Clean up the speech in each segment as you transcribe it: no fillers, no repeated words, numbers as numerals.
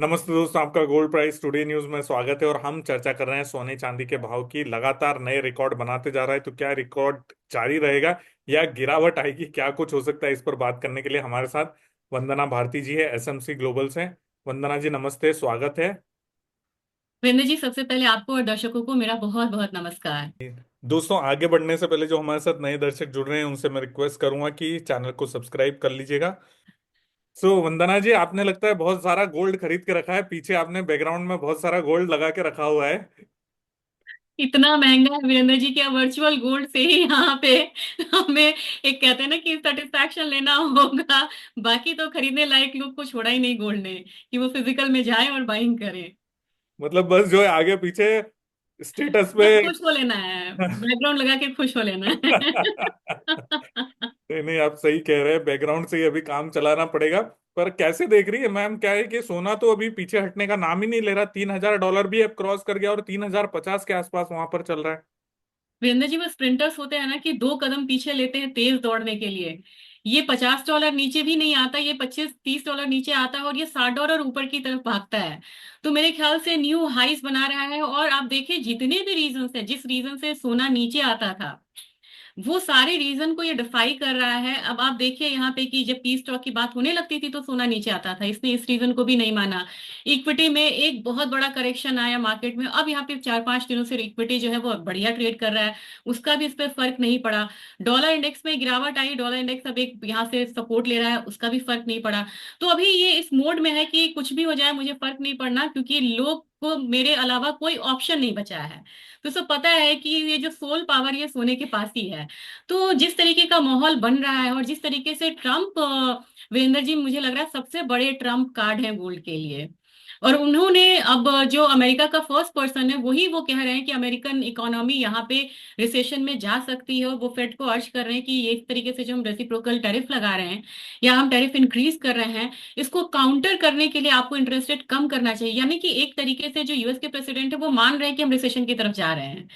नमस्ते दोस्तों, आपका गोल्ड प्राइस टुडे न्यूज में स्वागत है। और हम चर्चा कर रहे हैं सोने चांदी के भाव की। लगातार नए रिकॉर्ड बनाते जा रहा है, तो क्या रिकॉर्ड जारी रहेगा या गिरावट आएगी? क्या कुछ हो सकता है, इस पर बात करने के लिए हमारे साथ वंदना भारती जी है, एसएमसी ग्लोबल से। वंदना जी नमस्ते, स्वागत है। वीरेंद्र जी, सबसे पहले आपको और दर्शकों को मेरा बहुत बहुत नमस्कार। दोस्तों, आगे बढ़ने से पहले जो हमारे साथ नए दर्शक जुड़ रहे हैं उनसे मैं रिक्वेस्ट करूंगा कि चैनल को सब्सक्राइब कर लीजिएगा। वंदना जी, आपने लगता है बहुत सारा गोल्ड खरीद के रखा है। पीछे आपने बैकग्राउंड में बहुत सारा गोल्ड लगा के रखा हुआ है। इतना महंगा है वीरेंद्र जी, क्या वर्चुअल गोल्ड से ही यहाँ पे हमें एक कहते हैं ना कि सेटिस्फैक्शन लेना होगा। बाकी तो खरीदने लायक लोग को छोड़ा ही नहीं गोल्ड ने कि वो फिजिकल में जाए और बाइंग करें। मतलब बस जो है आगे पीछे स्टेटस पे। बस खुश हो लेना है, बैकग्राउंड लगा के खुश हो लेना है। नहीं नहीं, आप सही कह रहे हैं, बैकग्राउंड से ही अभी काम चलाना पड़ेगा। पर कैसे देख रही है मैम? क्या है कि सोना तो अभी पीछे हटने का नाम ही नहीं ले रहा। $3,000 भी अब क्रॉस कर गया और 3,050 के आसपास वहां पर चल रहा है। वीरेंद्र जी, वो स्प्रिंटर्स होते हैं ना कि दो कदम पीछे लेते हैं तेज दौड़ने के लिए। ये $50 नीचे भी नहीं आता, ये 25-30 डॉलर नीचे आता है और ये $60 ऊपर की तरफ भागता है। तो मेरे ख्याल से न्यू हाइस बना रहा है। और आप देखिए जितने भी रीजन है, जिस रीजन से सोना नीचे आता था, वो सारे रीजन को ये डिफाई कर रहा है। अब आप देखिए यहाँ पे कि जब पी स्टॉक की बात होने लगती थी तो सोना नीचे आता था, इसने इस रीजन को भी नहीं माना। इक्विटी में एक बहुत बड़ा करेक्शन आया मार्केट में, अब यहाँ पे 4-5 दिनों से इक्विटी जो है वो बढ़िया ट्रेड कर रहा है, उसका भी इस पर फर्क नहीं पड़ा। डॉलर इंडेक्स में गिरावट आई, डॉलर इंडेक्स अब एक यहाँ से सपोर्ट ले रहा है, उसका भी फर्क नहीं पड़ा। तो अभी ये इस मोड में है कि कुछ भी हो जाए मुझे फर्क नहीं पड़ना, क्योंकि लोग को मेरे अलावा कोई ऑप्शन नहीं बचा है। तो सब पता है कि ये जो सोल पावर ये सोने के पास ही है। तो जिस तरीके का माहौल बन रहा है और जिस तरीके से ट्रम्प, वीरेंद्र जी मुझे लग रहा है सबसे बड़े ट्रम्प कार्ड हैं गोल्ड के लिए। और उन्होंने अब जो अमेरिका का फर्स्ट पर्सन है वही वो कह रहे हैं कि अमेरिकन इकोनॉमी यहाँ पे रिसेशन में जा सकती है। और वो फेड को अर्ज कर रहे हैं कि ये इस तरीके से जो हम रेसिप्रोकल टैरिफ लगा रहे हैं या हम टैरिफ इंक्रीज कर रहे हैं, इसको काउंटर करने के लिए आपको इंटरेस्ट रेट कम करना चाहिए। यानी कि एक तरीके से जो यूएस के प्रेसिडेंट है वो मान रहे हैं कि हम रिसेशन की तरफ जा रहे हैं।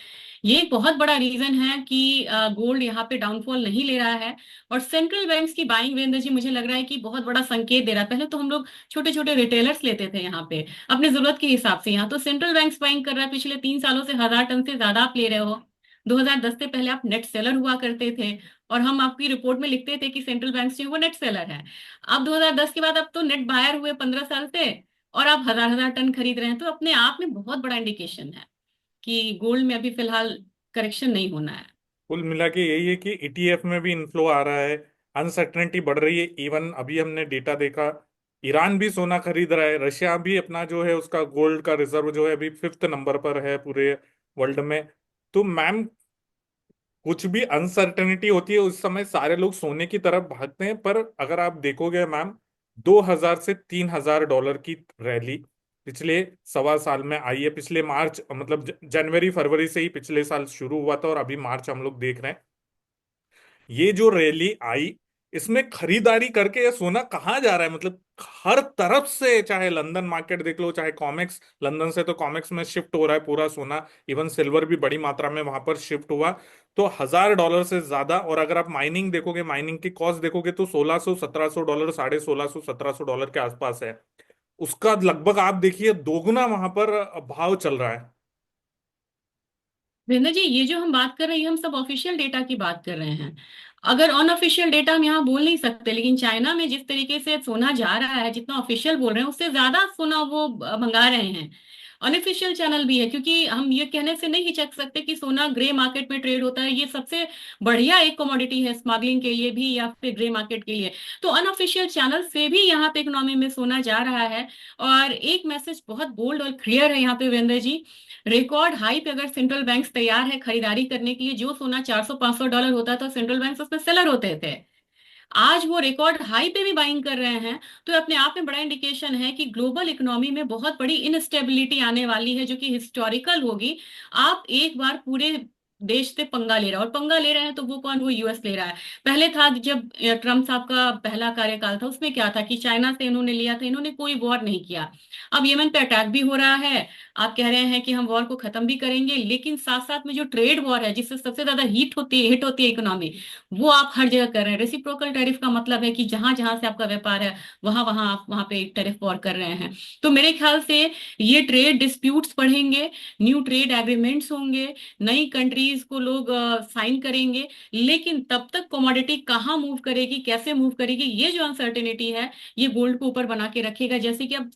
ये एक बहुत बड़ा रीजन है कि गोल्ड यहाँ पे डाउनफॉल नहीं ले रहा है। और सेंट्रल बैंक्स की बाइंग, वीरेंद्र जी मुझे लग रहा है कि बहुत बड़ा संकेत दे रहा है। पहले तो हम लोग छोटे छोटे रिटेलर्स लेते थे यहाँ पे अपने जरूरत के हिसाब से, यहाँ तो सेंट्रल बैंक्स बाइंग कर रहा है। पिछले 3 सालों से 1,000 टन से ज्यादा आप ले रहे हो। 2010 से पहले आप नेट सेलर हुआ करते थे, और हम आपकी रिपोर्ट में लिखते थे कि सेंट्रल बैंक्स जो है वो नेट सेलर है। अब 2010 के बाद अब तो नेट बायर हुए 15 साल से, और आप हजार हजार टन खरीद रहे हैं, तो अपने आप में बहुत बड़ा इंडिकेशन है कि गोल्ड में अभी फिलहाल करेक्शन नहीं होना है। कुल मिला के यही है कि ईटीएफ में भी इन्फ्लो आ रहा है, अनसर्टेनिटी बढ़ रही है। इवन अभी हमने डेटा देखा, ईरान भी सोना खरीद रहा है, रशिया भी अपना जो है उसका गोल्ड का रिजर्व जो है अभी 5th नंबर पर है पूरे वर्ल्ड में। तो मैम, कुछ भी अनसर्टेनिटी होती है उस समय सारे लोग सोने की तरफ भागते हैं। पर अगर आप देखोगे मैम, 2,000 से $3,000 की रैली पिछले सवा साल में आई है। पिछले मार्च, मतलब जनवरी फरवरी से ही पिछले साल शुरू हुआ था और अभी मार्च हम लोग देख रहे हैं। ये जो रैली आई, इसमें खरीदारी करके ये सोना कहाँ जा रहा है? मतलब हर तरफ से, चाहे लंदन मार्केट देख लो, चाहे कॉमेक्स, लंदन से तो कॉमेक्स में शिफ्ट हो रहा है पूरा सोना। इवन सिल्वर भी बड़ी मात्रा में वहां पर शिफ्ट हुआ। तो $1,000 से ज्यादा। और अगर आप माइनिंग देखोगे, माइनिंग की कॉस्ट देखोगे तो $1,600-1,700, $1,600-1,700 के आसपास है। उसका लगभग आप देखिए दोगुना वहां पर भाव चल रहा है। वीरेंद्र जी, ये जो हम बात कर रहे हैं हम सब ऑफिशियल डेटा की बात कर रहे हैं। अगर अनऑफिशियल डेटा हम यहाँ बोल नहीं सकते, लेकिन चाइना में जिस तरीके से सोना जा रहा है, जितना ऑफिशियल बोल रहे हैं उससे ज्यादा सोना वो मंगा रहे हैं। अनऑफिशियल चैनल भी है, क्योंकि हम ये कहने से नहीं हिचक सकते कि सोना ग्रे मार्केट में ट्रेड होता है। ये सबसे बढ़िया एक कमोडिटी है स्मगलिंग के लिए भी या फिर ग्रे मार्केट के लिए। तो अनऑफिशियल चैनल से भी यहाँ पे इकोनॉमी में सोना जा रहा है। और एक मैसेज बहुत बोल्ड और क्लियर है यहाँ पे वीरेंद्र जी, रिकॉर्ड हाई पे अगर सेंट्रल बैंक्स तैयार है खरीदारी करने के लिए, जो सोना 400-500 डॉलर होता था सेंट्रल बैंक्स उसमें सेलर होते थे, आज वो रिकॉर्ड हाई पे भी बाइंग कर रहे हैं। तो ये अपने आप में बड़ा इंडिकेशन है कि ग्लोबल इकोनॉमी में बहुत बड़ी इनस्टेबिलिटी आने वाली है, जो कि हिस्टोरिकल होगी। आप एक बार पूरे देश से पंगा ले रहा है, और पंगा ले रहे हैं तो वो कौन, वो यूएस ले रहा है। पहले था जब ट्रम्प साहब का पहला कार्यकाल था, उसमें क्या था कि चाइना से इन्होंने लिया था, इन्होंने कोई वॉर नहीं किया। अब यमन पे अटैक भी हो रहा है, आप कह रहे हैं कि हम वॉर को खत्म भी करेंगे, लेकिन साथ साथ में जो ट्रेड वॉर है जिससे सबसे ज्यादा हिट होती है इकोनॉमी, वो आप हर जगह कर रहे हैं। रेसिप्रोकल टैरिफ का मतलब है कि जहां जहां से आपका व्यापार है, वहां वहां आप वहां पे टैरिफ वॉर कर रहे हैं। तो मेरे ख्याल से ये ट्रेड डिस्प्यूट्स बढ़ेंगे, न्यू ट्रेड एग्रीमेंट्स होंगे, नई कंट्रीज को लोग साइन करेंगे, लेकिन तब तक कमोडिटी कहाँ मूव करेगी, कैसे मूव करेगी, ये जो अनसर्टेनिटी है, ये गोल्ड को ऊपर बना के रखेगा। जैसे कि अब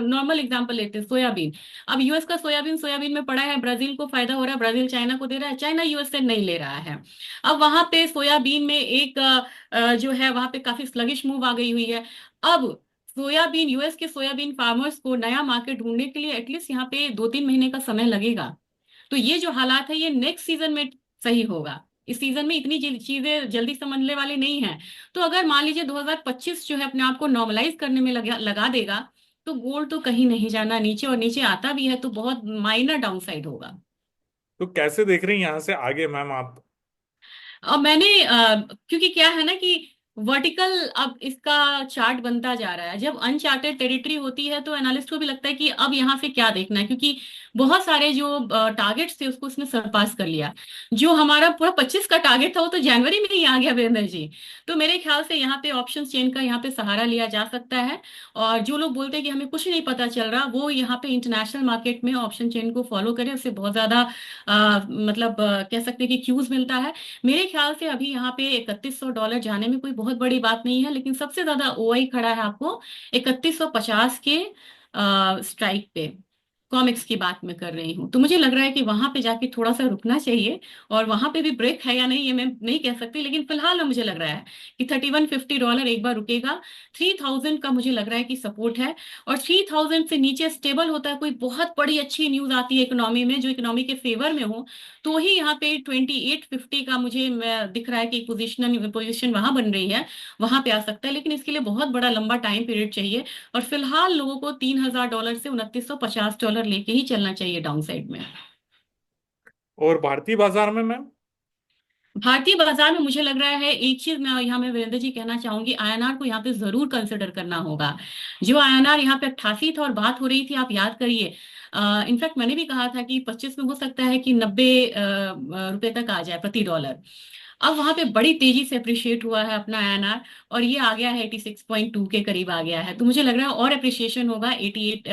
नॉर्मल एग्जांपल लेते हैं, सोयाबीन। अब यूएस का सोयाबीन सोयाबीन में पड़ा है, ब्राजील को फायदा हो रहा है, ब्राजील चाइना को दे रहा है, चाइना यूएस से नहीं ले रहा है। अब वहां पे सोयाबीन में एक जो है वहां पे काफी स्लगिश मूव आ गई हुई है। अब सोयाबीन, यूएस के सोयाबीन फार्मर्स को नया मार्केट ढूंढने के लिए एटलीस्ट यहाँ पे 2-3 महीने का समय लगेगा। तो ये जो हालात है ये नेक्स्ट सीजन में सही होगा, इस सीजन में इतनी चीजें जल्दी समझने वाली नहीं है। तो अगर मान लीजिए 2025 जो है अपने आप को नॉर्मलाइज करने में लगा देगा, तो गोल्ड तो कहीं नहीं जाना नीचे, और नीचे आता भी है तो बहुत माइनर डाउनसाइड होगा। तो कैसे देख रही हैं यहाँ से आगे मैम आप? अब मैंने क्योंकि क्या है ना कि वर्टिकल अब इसका चार्ट बनता जा रहा है, जब अनचार्टेड टेरिटरी होती है तो एनालिस्ट को भी लगता है कि अब यहाँ से क्या देखना है, क्योंकि बहुत सारे जो टारगेट्स थे उसको उसने सरपास कर लिया। जो हमारा पूरा 25 का टारगेट था वो तो जनवरी में ही आ गया वीरेंद्र जी। तो मेरे ख्याल से यहाँ पे ऑप्शन चेन का यहाँ पे सहारा लिया जा सकता है। और जो लोग बोलते हैं कि हमें कुछ नहीं पता चल रहा, वो यहाँ पे इंटरनेशनल मार्केट में ऑप्शन चेन को फॉलो करें, उससे बहुत ज्यादा मतलब कह सकते हैं कि क्यूज मिलता है। मेरे ख्याल से अभी यहाँ पे $3100 जाने में कोई बहुत बड़ी बात नहीं है, लेकिन सबसे ज्यादा ओआई खड़ा है आपको 3150 के स्ट्राइक पे। कॉमिक्स की बात मैं कर रही हूँ, तो मुझे लग रहा है कि वहां पे जाके थोड़ा सा रुकना चाहिए। और वहां पे भी ब्रेक है या नहीं ये मैं नहीं कह सकती, लेकिन फिलहाल मुझे लग रहा है कि $3150 एक बार रुकेगा। 3000 का मुझे लग रहा है कि सपोर्ट है। और 3000 से नीचे स्टेबल होता है, कोई बहुत बड़ी अच्छी न्यूज आती है इकोनॉमी में जो इकोनॉमी के फेवर में हो, तो ही यहाँ पे 2850 का मुझे दिख रहा है कि पोजिशन वहां बन रही है, वहां पे आ सकता है। लेकिन इसके लिए बहुत बड़ा लंबा टाइम पीरियड चाहिए। और फिलहाल लोगों को $3000 से $2950 लेके ही चलना चाहिए डाउन साइड में। और भारतीय बाजार में मैम? भारतीय बाजार में मुझे लग रहा है एक चीज मैं यहाँ में वीरेंद्र जी कहना चाहूंगी, आईएनआर को यहाँ पे जरूर कंसिडर करना होगा। जो आईएनआर यहाँ पे 88 था और बात हो रही थी, आप याद करिए, इनफैक्ट मैंने भी कहा था कि 25 में हो सकता है कि 90 रुपए तक आ जाए प्रति डॉलर। अब वहां पे बड़ी तेजी से अप्रिशिएट हुआ है अपना आईएनआर, और ये आ गया है 86.2 के करीब आ गया है। तो मुझे लग रहा है और अप्रिशिएशन होगा, 88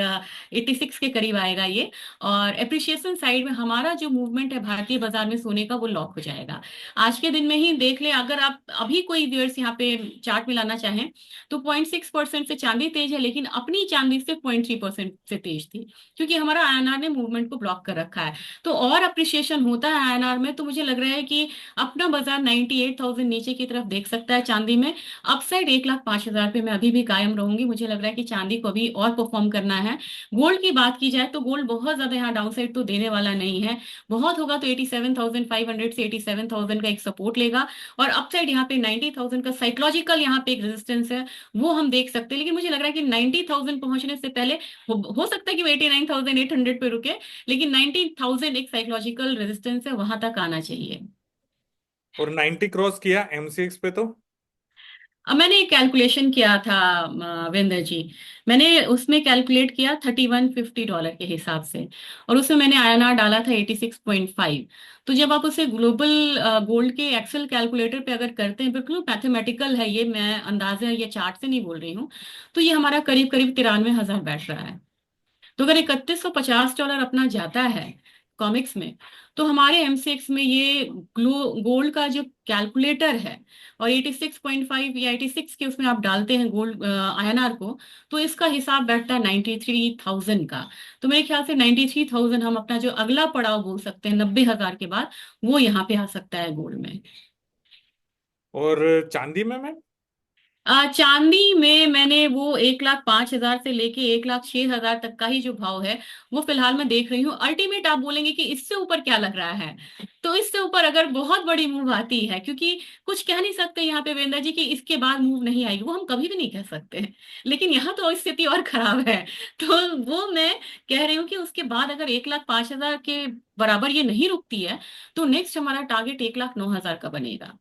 86 के करीब आएगा ये। और अप्रिशिएशन साइड में हमारा जो मूवमेंट है भारतीय बाजार में सोने का, वो लॉक हो जाएगा। आज के दिन में ही देख लें, अगर आप अभी कोई व्यूअर्स यहाँ पे चार्ट में लाना चाहें, तो 0.6% से चांदी तेज है, लेकिन अपनी चांदी से 0.3% से तेज थी, क्योंकि हमारा आईएनआर ने मूवमेंट को ब्लॉक कर रखा है। तो और अप्रिशिएशन होता है आईएनआर में, तो मुझे लग रहा है कि अपना बाजार 98,000 नीचे की तरफ देख सकता है चांदी में। अपसाइड 1,05,000 पे मैं अभी भी कायम रहूंगी। मुझे लग रहा है कि चांदी को अभी और परफॉर्म करना है। गोल्ड की बात की जाए तो गोल्ड बहुत ज्यादा यहाँ डाउन साइड तो देने वाला नहीं है। बहुत होगा तो 87,500 से 87,000 का एक सपोर्ट लेगा। और अपसाइड यहाँ पे 90,000 का साइकोलॉजिकल यहाँ पे एक रेजिस्टेंस है, वो हम देख सकते हैं। लेकिन मुझे लग रहा है कि 90,000 पहुंचने से पहले हो सकता है कि वो 89,800 पे रुके, लेकिन 90,000 एक साइकोलॉजिकल रेजिस्टेंस है, वहां तक आना चाहिए। और 90 क्रॉस किया एमसीएक्स पे तो? अब मैंने एक कैलकुलेशन किया था वीरेंद्र जी, मैंने उसमें कैलकुलेट किया $3150 के हिसाब से, और उसमें मैंने आईएनआर डाला था 86.5। तो जब आप उसे ग्लोबल गोल्ड के एक्सेल कैलकुलेटर पे अगर करते हैं, बिल्कुल मैथमेटिकल है ये, मैं अंदाजा ये चार्ट से नहीं बोल रही हूँ, तो ये हमारा करीब करीब 93,000 बैठ रहा है। तो अगर $3150 अपना जाता है कॉमिक्स में, तो हमारे एमसीएक्स में ये गोल्ड का जो कैलकुलेटर है, और 86.5 या 86 के उसमें आप डालते हैं गोल्ड आईएनआर को, तो इसका हिसाब बैठता है 93,000 का। तो मेरे ख्याल से 93,000 हम अपना जो अगला पड़ाव बोल सकते हैं 90,000 के बाद, वो यहाँ पे आ सकता है गोल्ड में। और चांदी में मैम? चांदी में मैंने वो 1,05,000 से लेके 1,06,000 तक का ही जो भाव है वो फिलहाल मैं देख रही हूँ। अल्टीमेट आप बोलेंगे कि इससे ऊपर क्या लग रहा है, तो इससे ऊपर अगर बहुत बड़ी मूव आती है, क्योंकि कुछ कह नहीं सकते यहाँ पे वीरेंद्र जी कि इसके बाद मूव नहीं आएगी, वो हम कभी भी नहीं कह सकते। लेकिन यहाँ तो स्थिति और खराब है। तो वो मैं कह रही हूँ कि उसके बाद अगर 1,05,000 के बराबर ये नहीं रुकती है, तो नेक्स्ट हमारा टारगेट 1,09,000 का बनेगा।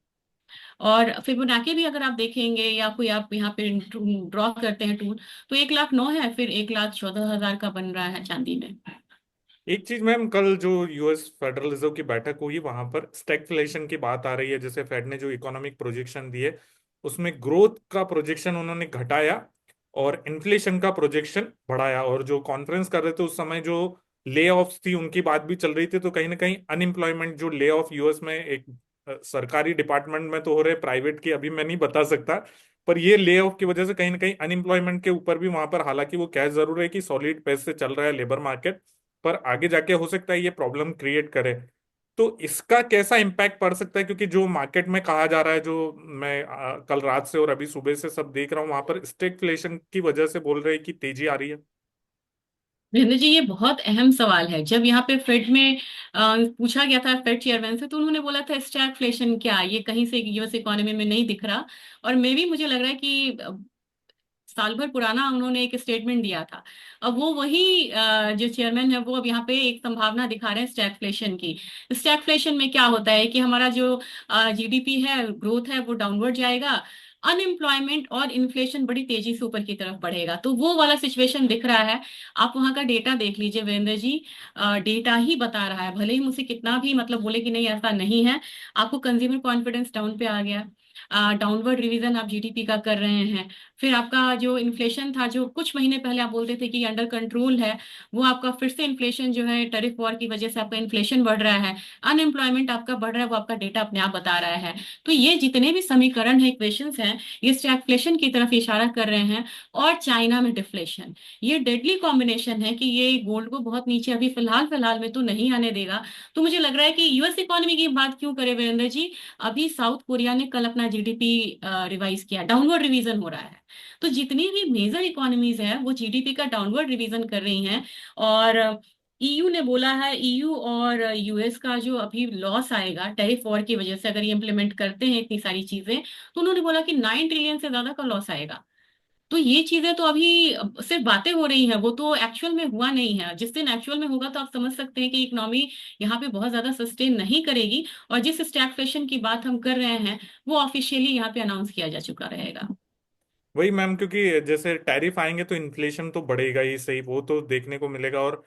और फिबोनाची भी अगर आप देखेंगे या कोई आप यहाँ पे ड्रॉ करते हैं टूल, तो 1,09,000 है, फिर 1,14,000 का बन रहा है चांदी में। एक चीज मैम, कल जो यूएस फेडरल रिजर्व की बैठक हुई वहां पर स्टैगफ्लेशन की बात आ रही है। जैसे फेड ने जो इकोनॉमिक प्रोजेक्शन दिए उसमें ग्रोथ का प्रोजेक्शन उन्होंने घटाया और इन्फ्लेशन का प्रोजेक्शन बढ़ाया। और जो कॉन्फ्रेंस कर रहे थे उस समय जो ले ऑफ्स थी उनकी बात भी चल रही थी। तो कहीं ना कहीं अनएम्प्लॉयमेंट जो ले ऑफ यूएस में एक सरकारी डिपार्टमेंट में तो हो रहे, प्राइवेट की अभी मैं नहीं बता सकता, पर ये ले ऑफ की वजह से कहीं ना कहीं अनएम्प्लॉयमेंट के ऊपर भी वहां पर, हालांकि वो कह जरूर है कि सॉलिड पेस से चल रहा है लेबर मार्केट, पर आगे जाके हो सकता है ये प्रॉब्लम क्रिएट करे। तो इसका कैसा इम्पैक्ट पड़ सकता है? क्योंकि जो मार्केट में कहा जा रहा है, जो मैं कल रात से और अभी सुबह से सब देख रहा हूँ, वहां पर स्टैगफ्लेशन की वजह से बोल रहे हैं कि तेजी आ रही है। वीरेंद्र जी, ये बहुत अहम सवाल है। जब यहाँ पे फेड में पूछा गया था फेड चेयरमैन से, तो उन्होंने बोला था स्टैगफ्लेशन क्या, ये कहीं से यूएस इकोनॉमी में नहीं दिख रहा। और मे भी मुझे लग रहा है कि साल भर पुराना उन्होंने एक स्टेटमेंट दिया था। अब वो वही जो चेयरमैन है वो अब यहाँ पे एक संभावना दिखा रहे हैं स्टैगफ्लेशन की। स्टैगफ्लेशन में क्या होता है कि हमारा जो जीडीपी है, ग्रोथ है, वो डाउनवर्ड जाएगा। अनएम्प्लॉयमेंट और इन्फ्लेशन बड़ी तेजी से ऊपर की तरफ बढ़ेगा, तो वो वाला सिचुएशन दिख रहा है। आप वहां का डेटा देख लीजिए वीरेंद्र जी। डेटा ही बता रहा है, भले ही मुझसे कितना भी मतलब बोले कि नहीं ऐसा नहीं है। आपको कंज्यूमर कॉन्फिडेंस डाउन पे आ गया, डाउनवर्ड रिवीजन आप जीडीपी का कर रहे हैं। फिर आपका जो इन्फ्लेशन था, जो कुछ महीने पहले आप बोलते थे कि अंडर कंट्रोल है, वो आपका फिर से इन्फ्लेशन जो है, टैरिफ वॉर की वजह से आपका इन्फ्लेशन बढ़ रहा है। अनएम्प्लॉयमेंट आपका बढ़ रहा है, वो आपका डेटा अपने आप बता रहा है। तो ये जितने भी समीकरण है, इक्वेशंस हैं, ये स्टैगफ्लेशन की तरफ इशारा कर रहे हैं। और चाइना में डिफ्लेशन, ये डेडली कॉम्बिनेशन है कि ये गोल्ड को बहुत नीचे अभी फिलहाल फिलहाल में तो नहीं आने देगा। तो मुझे लग रहा है कि यूएस इकोनॉमी की बात क्यों करे वीरेंद्र जी, अभी साउथ कोरिया ने कल अपना जीडीपी रिवाइज किया, डाउनवर्ड रिवीजन हो रहा है। तो जितनी भी मेजर इकोनॉमीज हैं वो जीडीपी का डाउनवर्ड रिवीजन कर रही हैं। और ईयू ने बोला है, ईयू और यूएस का जो अभी लॉस आएगा टैरिफ वॉर की वजह से, अगर ये इम्प्लीमेंट करते हैं इतनी सारी चीजें, तो उन्होंने बोला कि 9 ट्रिलियन से ज्यादा का लॉस आएगा। तो ये चीजें तो अभी सिर्फ बातें हो रही हैं, वो तो एक्चुअल में हुआ नहीं है। जिस दिन एक्चुअल में होगा तो आप समझ सकते हैं कि इकोनॉमी यहाँ पे बहुत ज्यादा सस्टेन नहीं करेगी। और जिस स्टैगफ्लेशन की बात हम कर रहे हैं, वो ऑफिशियली यहाँ पे अनाउंस किया जा चुका रहेगा। वही मैम, क्योंकि जैसे टैरिफ आएंगे तो इन्फ्लेशन तो बढ़ेगा ही सही, वो तो देखने को मिलेगा। और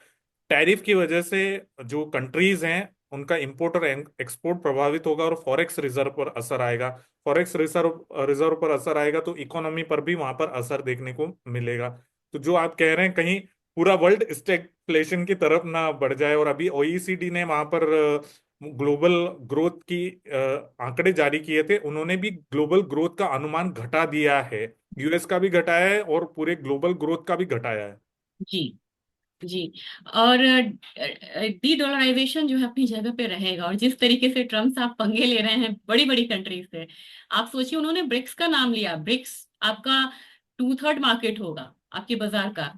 टैरिफ की वजह से जो कंट्रीज हैं उनका इंपोर्ट और एक्सपोर्ट प्रभावित होगा और फॉरेक्स रिजर्व पर असर आएगा। फॉरेक्स रिजर्व रिजर्व पर असर आएगा तो इकोनॉमी पर भी वहां पर असर देखने को मिलेगा। तो जो आप कह रहे हैं, कहीं पूरा वर्ल्ड स्टैगफ्लेशन की तरफ ना बढ़ जाए। और अभी ओईसीडी ने वहां पर ग्लोबल ग्रोथ की आंकड़े जारी किए थे, उन्होंने भी ग्लोबल ग्रोथ का अनुमान घटा दिया है। यूएस का भी घटाया है और पूरे ग्लोबल ग्रोथ का भी घटाया है। जी। जी। और डी डॉलराइजेशन जो है अपनी जगह पे रहेगा। और जिस तरीके से ट्रम्प साहब पंगे ले रहे हैं बड़ी बड़ी कंट्रीज से, आप सोचिए, उन्होंने ब्रिक्स का नाम लिया। ब्रिक्स आपका 2/3 मार्केट होगा आपके बाजार का।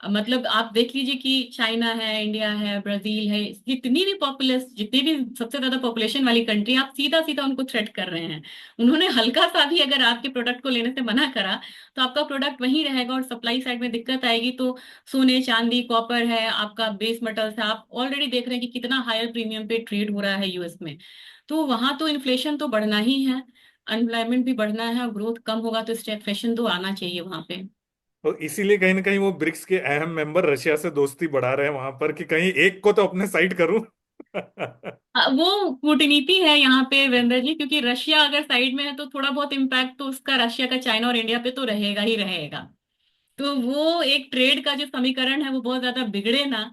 मतलब आप देख लीजिए कि चाइना है, इंडिया है, ब्राजील है, जितनी भी पॉपुलस, जितनी भी सबसे ज्यादा पॉपुलेशन वाली कंट्री, आप सीधा सीधा उनको थ्रेट कर रहे हैं। उन्होंने हल्का सा भी अगर आपके प्रोडक्ट को लेने से मना करा, तो आपका प्रोडक्ट वहीं रहेगा और सप्लाई साइड में दिक्कत आएगी। तो सोने चांदी कॉपर है, आपका बेस मेटल्स है, आप ऑलरेडी देख रहे हैं कि कितना हायर प्रीमियम पे ट्रेड हो रहा है यूएस में। तो वहां तो इन्फ्लेशन तो बढ़ना ही है, अनएम्प्लॉयमेंट भी बढ़ना है, और ग्रोथ कम होगा, तो स्टैगफ्लेशन तो आना चाहिए वहां पे। तो इसीलिए कहीं ना कहीं वो ब्रिक्स के अहम मेंबर रशिया से दोस्ती बढ़ा रहे हैं वहां पर, कि कहीं एक को तो अपने साइड करूं। वो कूटनीति है यहाँ पे वीरेंद्र जी, क्योंकि रशिया अगर साइड में है तो थोड़ा बहुत इम्पैक्ट तो उसका रशिया का चाइना और इंडिया पे तो रहेगा ही रहेगा। तो वो एक ट्रेड का जो समीकरण है वो बहुत ज्यादा बिगड़े ना,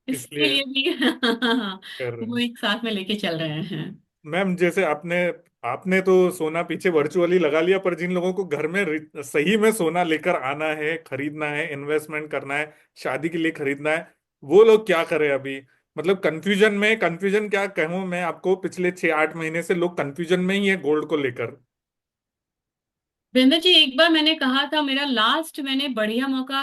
इसके इसलिए लिए भी कर रहे वो हैं। एक साथ में लेके चल रहे हैं। मैम, जैसे आपने आपने तो सोना पीछे वर्चुअली लगा लिया, पर जिन लोगों को घर में सही में सोना लेकर आना है, खरीदना है, इन्वेस्टमेंट करना है, शादी के लिए खरीदना है, वो लोग क्या करें अभी? मतलब कंफ्यूजन में, कंफ्यूजन क्या कहूँ मैं आपको, पिछले 6-8 महीने से लोग कंफ्यूजन में ही है गोल्ड को लेकर। वीरेंद्र जी, एक बार मैंने कहा था, मेरा लास्ट मैंने बढ़िया मौका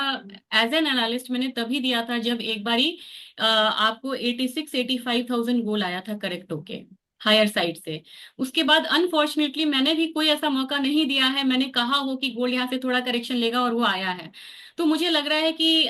एज एन एनालिस्ट मैंने तभी दिया था जब एक बारी आपको 86-85 थाउजेंड गोल आया था करेक्ट होके हायर साइड से। उसके बाद अनफॉर्चुनेटली मैंने भी कोई ऐसा मौका नहीं दिया है, मैंने कहा हो कि गोल्ड यहाँ से थोड़ा करेक्शन लेगा और वो आया है। तो मुझे लग रहा है कि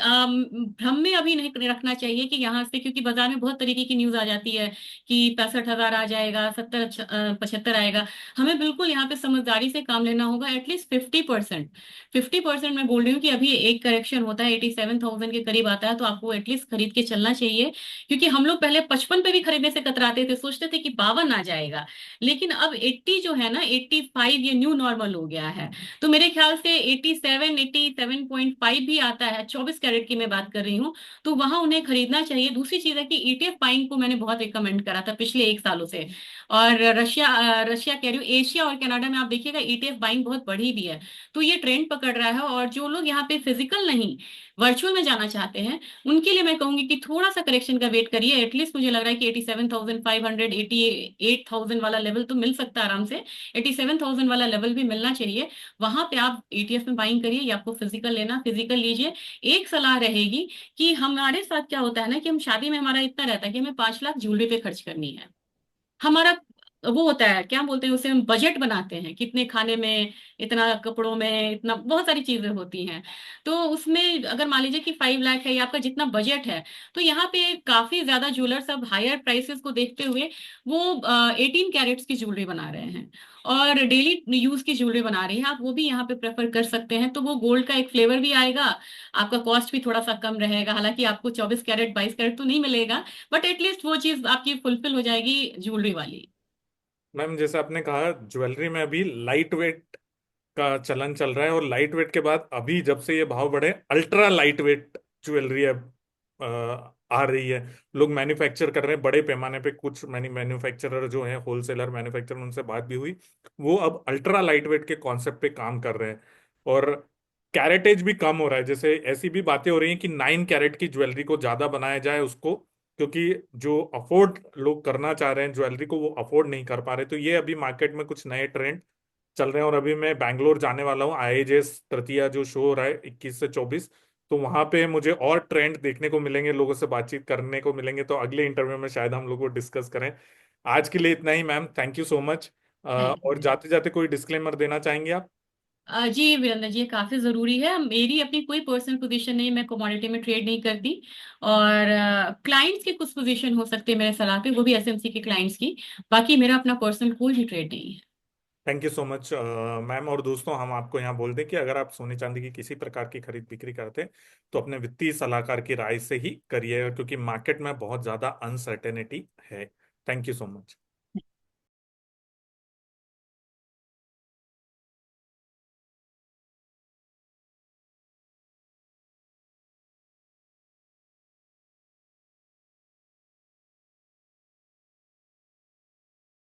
भ्रम में अभी नहीं रखना चाहिए कि यहाँ से, क्योंकि बाजार में बहुत तरीके की न्यूज आ जाती है कि 65,000 आ जाएगा, 70 75 आएगा। हमें बिल्कुल यहाँ पे समझदारी से काम लेना होगा, एटलीस्ट 50%। 50% मैं बोल रही हूँ कि अभी एक करेक्शन होता है 87,000 के करीब आता है तो आपको एटलीस्ट खरीद के चलना चाहिए। क्योंकि हम लोग पहले 55 पे भी खरीदने से कतराते थे, सोचते थे कि 52 आ जाएगा, लेकिन अब 80 जो है ना, 85 ये न्यू नॉर्मल हो गया है। तो मेरे ख्याल से 87 87.5 भी आता है, 24 कैरेट की मैं बात कर रही हूँ। तो वहां उन्हें खरीदना चाहिए। दूसरी चीज है कि ईटीएफ बाइंग को मैंने बहुत रिकमेंड करा था पिछले 1 सालों से। और रशिया कह रही हूँ, एशिया और कनाडा में आप देखिएगा ईटीएफ बाइंग बहुत बढ़ी भी है। तो ये ट्रेंड पकड़ रहा है, और जो लोग यहाँ पे फिजिकल नहीं वर्चुअल में जाना चाहते हैं, उनके लिए मैं कहूंगी कि थोड़ा सा करेक्शन का वेट करिए। एटलीस्ट मुझे लग रहा है कि 87,500, 88,000 वाला लेवल तो मिल सकता है आराम से। 87,000 वाला लेवल भी मिलना चाहिए। वहां पे आप ईटीएफ में बाइंग करिए, या आपको फिजिकल लेना फिजिकल लीजिए। एक सलाह रहेगी कि हमारे साथ क्या होता है ना, कि हम शादी में हमारा इतना रहता है कि हमें 5 लाख ज्वेलरी पे खर्च करनी है। हमारा वो होता है, क्या बोलते हैं उसे, हम बजट बनाते हैं, कितने खाने में, इतना कपड़ों में, इतना बहुत सारी चीजें होती हैं। तो उसमें अगर मान लीजिए कि 5 लाख है या आपका जितना बजट है, तो यहाँ पे काफी ज्यादा ज्वेलर्स अब हायर प्राइसेस को देखते हुए वो 18 कैरेट्स की ज्वेलरी बना रहे हैं, और डेली यूज की ज्वेलरी बना रही है। आप वो भी यहाँ पे प्रेफर कर सकते हैं, तो वो गोल्ड का एक फ्लेवर भी आएगा, आपका कॉस्ट भी थोड़ा सा कम रहेगा। हालांकि आपको 24 कैरेट 22 कैरेट तो नहीं मिलेगा, बट एटलीस्ट वो चीज आपकी फुलफिल हो जाएगी ज्वेलरी वाली। मैम जैसे आपने कहा, ज्वेलरी में अभी लाइट वेट का चलन चल रहा है, और लाइट वेट के बाद अभी जब से ये भाव बढ़े, अल्ट्रा लाइट वेट ज्वेलरी अब आ रही है। लोग मैन्युफैक्चर कर रहे हैं बड़े पैमाने पे। कुछ मैन्युफैक्चरर जो हैं, होलसेलर मैन्युफैक्चरर, उनसे बात भी हुई, वो अब अल्ट्रा लाइट वेट के कॉन्सेप्ट पे काम कर रहे हैं। और कैरेटेज भी कम हो रहा है। जैसे ऐसी भी बातें हो रही हैं कि 9 कैरेट की ज्वेलरी को ज्यादा बनाया जाए उसको, क्योंकि जो अफोर्ड लोग करना चाह रहे हैं ज्वेलरी को, वो अफोर्ड नहीं कर पा रहे। तो ये अभी मार्केट में कुछ नए ट्रेंड चल रहे हैं। और अभी मैं बैंगलोर जाने वाला हूँ, आईएजेस तृतीया जो शो हो रहा है 21 से 24। तो वहां पे मुझे और ट्रेंड देखने को मिलेंगे, लोगों से बातचीत करने को मिलेंगे। तो अगले इंटरव्यू में शायद हम लोग को डिस्कस करें। आज के लिए इतना ही ma'am, thank you so much. Thank और यू। जाते जाते कोई डिस्क्लेमर देना चाहेंगे आप? जी वीरेंद्र जी, ये काफी जरूरी है। मेरी अपनी कोई पर्सनल पोजीशन नहीं, मैं कमोडिटी में ट्रेड नहीं करती। और क्लाइंट्स की कुछ पोजीशन हो सकती है मेरे सलाह पे, वो भी एसएमसी के क्लाइंट्स की। बाकी मेरा अपना पर्सनल कोई भी ट्रेड नहीं है। Thank you so much ma'am. और दोस्तों, हम आपको यहाँ बोल दें कि अगर आप सोने चांदी की किसी प्रकार की खरीद बिक्री करते हैं, तो अपने वित्तीय सलाहकार की राय से ही करिएगा, क्योंकि मार्केट में बहुत ज्यादा अनसर्टेनिटी है। Thank you so much.